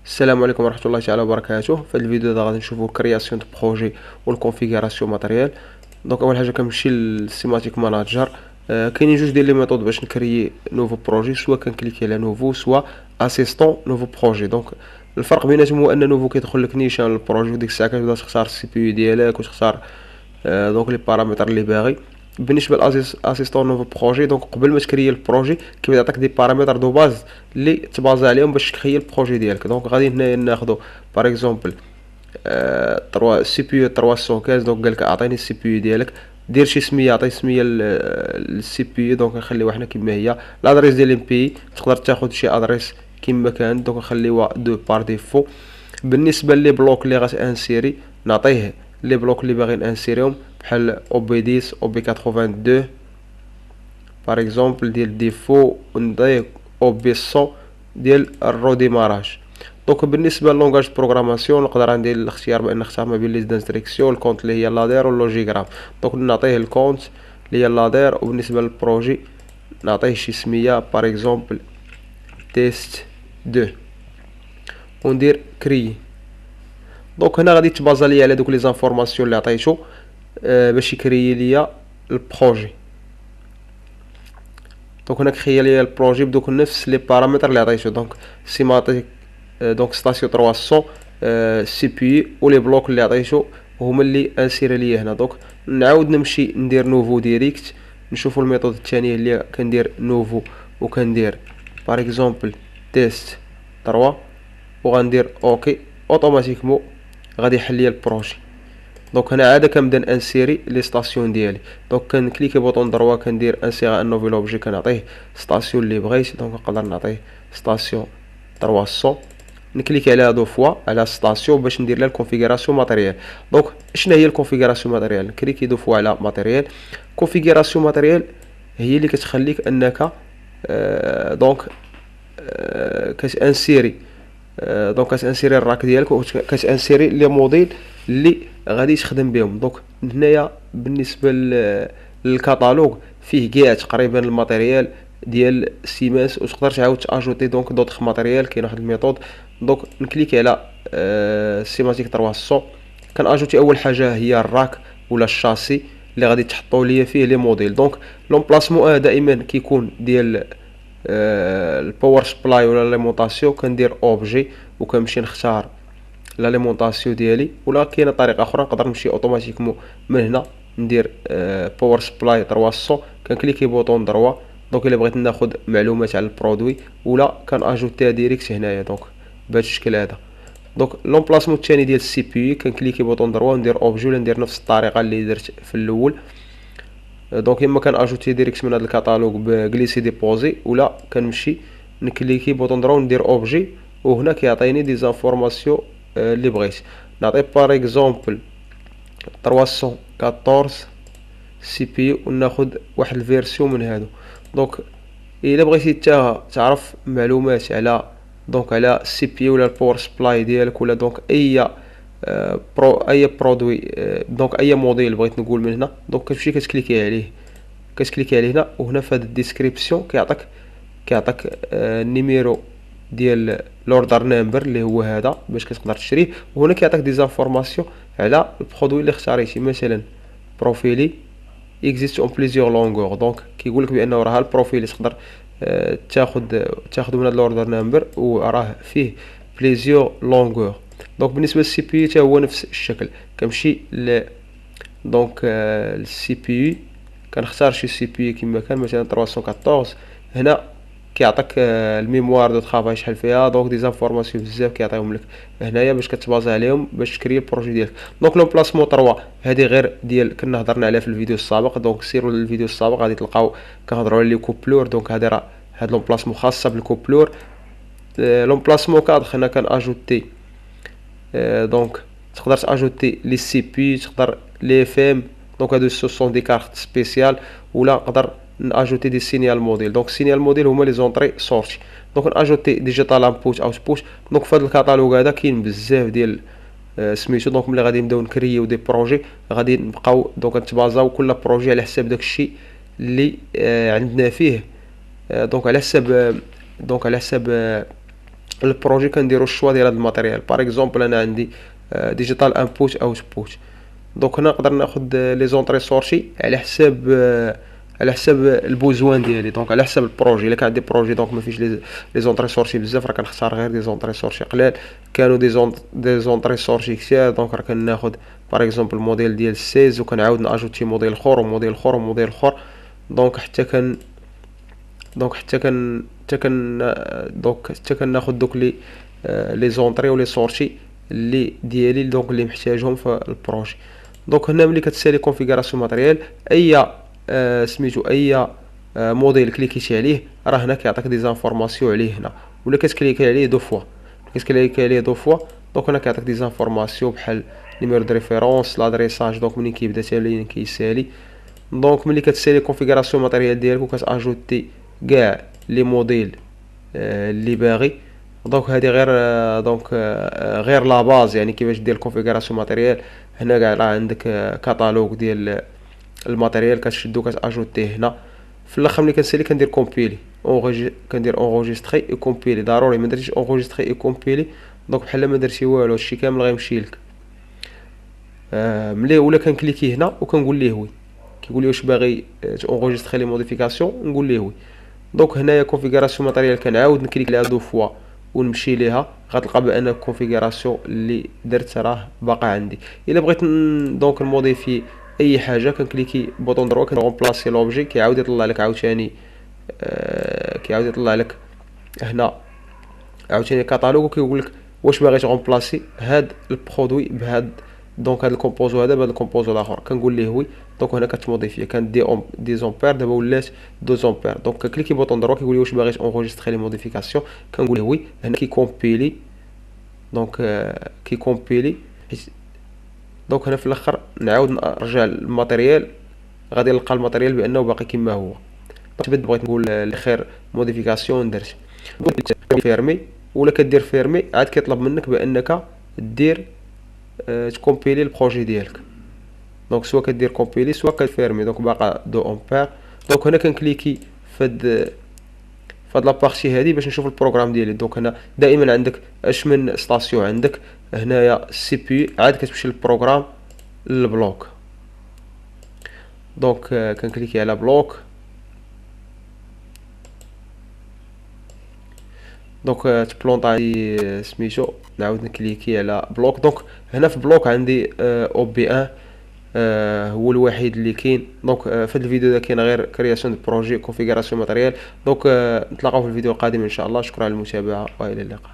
السلام عليكم ورحمة الله تعالى وبركاته. في هذا الفيديو غادي نشوفوا كرياسيون دو بروجي والكونفيغوراسيون ماتريال. دونك اول حاجه كنمشي للسيماتيك ماناجر. كاينين جوج ديال لي ميثود باش نكريي نوفو بروجي، سوا كنكليكي على نوفو سوا اسيستون نوفو بروجي. دونك الفرق بيناتهم هو ان نوفو كيدخل لك نيشان البروجي، وديك الساعه كتبدا تختار السي بي يو ديالك وتختار دونك لي بارامتر اللي باغي. بالنسبه لاسيستون نوفو بروجي، دونك قبل ما تكري البروجي كيبدا يعطيك دي بارامتر دو باز اللي تبازا عليهم باش تكري البروجي ديالك. دونك غادي هنايا ناخذ باغ اكزومبل 3 سي بي يو 315. دونك قالك اعطيني السي بي يو ديالك، دير شي سميه، عطي سميه للسي بي يو. دونك نخليوها حنا كما هي. الادريس ديال ام بي تقدر تاخذ شي ادريس كما كان، دونك نخليوها دو بار ديفو. بالنسبه لي بلوك اللي غتانسيري نعطيه لي بلوك اللي باغي نانسيريهم، بحال او بي 10 او بي 82 باغ اكزومبل ديال ديفو، ونضيف او بي 100 ديال الروديماراج. دونك بالنسبه للونغاج بروغراماسيون نقدر عندي الاختيار بان نختار ما بين لي دانستريكسيون، الكونت اللي هي لادير واللوجيغرام. دونك نعطيه الكونت اللي هي لادير، وبالنسبه للبروجي نعطيه شي سميه باغ اكزومبل تيست 2 وندير كري. دونك هنا غادي تبازا ليا على دوك لي زانفورماسيون اللي عطيتو باش يكري ليا البروجي. دونك هنا كري ليا البروجي بدوك نفس لي بارامتر اللي عطيتو. دونك سيماتيك دونك ستاسيون 300 سي بي ولي بلوك اللي عطيتو هما اللي انسير ليا هنا. دونك نعاود نمشي ندير نوفو ديريكت، نشوفوا الميثود الثانيه اللي كندير نوفو وكندير باغ اكزومبل تيست 3 وغندير اوكي. اوتوماتيكمون غادي يحل ليا البروجي. دونك هنا عاد كنبدا نانسيري لي ستاسيون ديالي. دونك كنكليكي بوطون دروا كندير انسير ان نوفيل اوبجي، كنعطيه ستاسيون اللي بغيت. دونك نقدر نعطيه ستاسيون 300، نكليكي عليها دو فوا على ستاسيون باش ندير لها الكونفيغوراسيون ماتيريال. دونك شنو هي الكونفيغوراسيون ماتيريال؟ نكليكي دو فوا على ماتيريال. كونفيغوراسيون ماتيريال هي اللي كتخليك انك دونك كتانسيري دونك كتانسيري الراك ديالك وكتانسيري لي موديل اللي غادي تخدم بهم. دونك هنايا بالنسبه للكاتالوج فيه كاع تقريبا الماتيريال ديال سيمنس، وتقدر تعاود تاجوتي دونك دوطخ ماتيريال. كاين واحد الميثود. دونك نكليكي على سيماتيك 300، كناجوتي اول حاجه هي الراك ولا الشاسي اللي غادي تحطوا ليا فيه لي موديل. دونك لومبلاسمون دائما كيكون ديال الباور سبلاي ولا ليمونطاسيون. كندير اوبجي وكنمشي نختار لا ليمونطاسيون ديالي، ولا كاينه طريقه اخرى نقدر نمشي اوتوماتيكمون من هنا ندير باور سبلاي 300، كنكليكي بوطون دروا. دونك الا بغيت ناخذ معلومات على البرودوي ولا كناجوتيها ديريكت هنايا دونك بهذا الشكل هذا. دونك لومبلاسمون الثاني ديال السي بي يو كنكليكي بوطون دروا وندير اوبجي، ولا ندير نفس الطريقه اللي درت في الاول. دونك اما كناجوتي ديريكت من هذا الكاتالوج بغليسي ديبوزي، ولا كنمشي نكليكي بوطون دروا وندير اوبجي، وهنا كيعطيني دي زانفورماسيون اللي بغيت. نعطي باغ اكزومبل 314 سي بي وناخذ واحد الفيرسيون من هادو. دونك الا بغيتي تعرف معلومات على دونك على السي بي ولا الباور سبلاي ديالك، ولا دونك اي برودوي دونك اي موديل بغيت نقول من هنا، دونك كتمشي كتكليكي عليه هنا. وهنا في هاد الديسكريبسيون كيعطيك النيميرو ديال لوردر نمبر اللي هو هذا باش كتقدر تشريه. وهنا كيعطيك دي زانفورماسيون على البرودوي اللي اختاريتي. مثلا بروفيلي اكزيست اون بليزيور لونغور. دونك كيقولك بانه راه البروفيل تقدر تاخذ من هذا الاوردر نمبر وراه فيه بليزيور لونغور. دونك بالنسبه للسي بي حتى هو نفس الشكل. كنمشي دونك السي بي كنختار شي سي بي كما كان، مثلا 314. هنا كيعطيك الميموار دو طرافاي شحال فيها. دونك دي زانفورماسيون بزاف كيعطيهم لك هنايا باش كتبازا عليهم باش تكري البروجي ديالك. دونك لو بلاسمون 3 هذه غير ديال كنا هضرنا عليها في الفيديو السابق. دونك سيروا للفيديو السابق غادي تلقاو كنهضروا على لي كوبلور. دونك هذه راه هاد لومبلاسمون خاصه بالكوبلور. لومبلاسمون كادر هنا كناجوتي دونك تقدر تاجوتي لي سي بي، تقدر لي اف ام. دونك هادو سون دي كارت سبيسيال، ولا نقدر ناجوتي دي سينيال موديل. دونك سينيال موديل هما لي زونطري سورتي. دونك ناجوتي ديجيتال انبوت اوتبوت. دونك في هذا الكاتالوج هذا كاين بزاف ديال سميتو. دونك ملي غادي نبداو نكريو دي بروجي غادي نبقاو دونك نتبازاو كل بروجي على حساب داكشي اللي عندنا فيه. دونك على حساب البروجي كنديرو الشوا ديال هاد الماتيريال. باغ اكزومبل انا عندي ديجيتال انبوت اوتبوت، دونك هنا نقدر ناخد لي زونطري سورتي على حساب البوزوان ديالي، دونك على حساب البروجي. الا كان عندي بروجي دونك ما فيش لي زونطري سورتي بزاف، راه كنختار غير دي زونطري سورتي قلال. كانوا دي زونطري سورتي كثار، دونك راه كناخد باغ اكزومبل الموديل ديال 16 وكنعاود ناجوتي موديل اخر وموديل اخر وموديل اخر، دونك حتى كن دونك حتى كن حتى كن دونك حتى كناخد دوك لي زونطري ولي سورتي اللي ديالي، دونك اللي محتاجهم في البروجي. دونك هنا ملي كتسالي كونفيغوراسيون ماتريال، اي سميتو اي موديل كليكيتي عليه راه هنا كيعطيك دي زانفورماسيون عليه هنا، ولا كتكليكي عليه دو فوا، كتكليكي عليه دو فوا دونك هنا كيعطيك دي زانفورماسيون بحال نيميرو دو ريفيرونس، لادريساج دونك منين كيبدا حتى منين كيسالي. دونك ملي كتسالي كونفيغوراسيون ماتريال ديالك وكتاجوتي كاع لي موديل اللي باغي، دونك هادي غير غير لا باز يعني كيفاش دير كونفيغوراسيون ماتيريال. هنا كاع راه عندك كاتالوج ديال الماتيريال كتشدو كتاجوتيه هنا. في الاخر ملي كنسالي كندير كومبيلي كندير اونغوجيستري اي كومبيلي، ضروري ما درتيش اونغوجيستري اي كومبيلي دونك بحال ما درتي والو، هادشي كامل غيمشي لك. ملي ولا كنكليكي هنا وكنقول ليه وي، كيقول لي واش باغي تونغوجيستري لي موديفيكاسيون، نقول ليه وي. دونك هنايا كونفيغوراسيون ماتيريال كنعاود نكليك عليها دو فوا ونمشي ليها، غتلقى بان الكونفيغوراسيون اللي درت راه باقا عندي. الا بغيت دونك نموديفي اي حاجه كنكليكي بوطون دروا كنغومبلاسي لوبجي، كيعاود يطلع لك عاوتاني كيعاود يطلع لك هنا عاوتاني كاتالوج، وكيقول لك واش باغي تغومبلاسي هاد البرودوي بهاد، دونك هاد الكومبوزو هذا بهاد الكومبوزو الاخر، كنقول ليه وي. دونك هنا كتموديفي كانت دي زومبير دابا ولات 2 زومبير، دونك كليكي بوطون دروا كيقول لي واش باغي تونغوجيستري لي موديفيكاسيون، كنقول له وي. هنا كيكومبيلي دونك كيكومبيلي، دونك هنا في الاخر نعاود نرجع الماتيريال، غادي نلقى الماتيريال بانه باقي كما هو. بغيت نقول خير موديفيكاسيون درت فيرمي، ولا كدير فيرمي عاد كيطلب منك بانك دير تكومبيلي البروجي ديالك. دونك سوا كدير كومبيلي سوا كتفيرمي، دونك باقا 2 امبير. دونك هنا كنكليكي فهاد لابارتي هادي باش نشوف البروغرام ديالي. دونك هنا دائما عندك اش من ستاسيون، عندك هنايا سي بي، عاد كتمشي للبروغرام للبلوك. دونك كنكليكي على بلوك، دونك تبلونط عندي سميتو، نعاود نكليكي على بلوك. دونك هنا في بلوك عندي او بي 1 هو الوحيد اللي كاين. دونك في هذا الفيديو كاين غير كرياسيون دو بروجي كونفيغوراسيون ماتيريال. دونك نتلاقاو في الفيديو القادم ان شاء الله. شكرا على المتابعه والى اللقاء.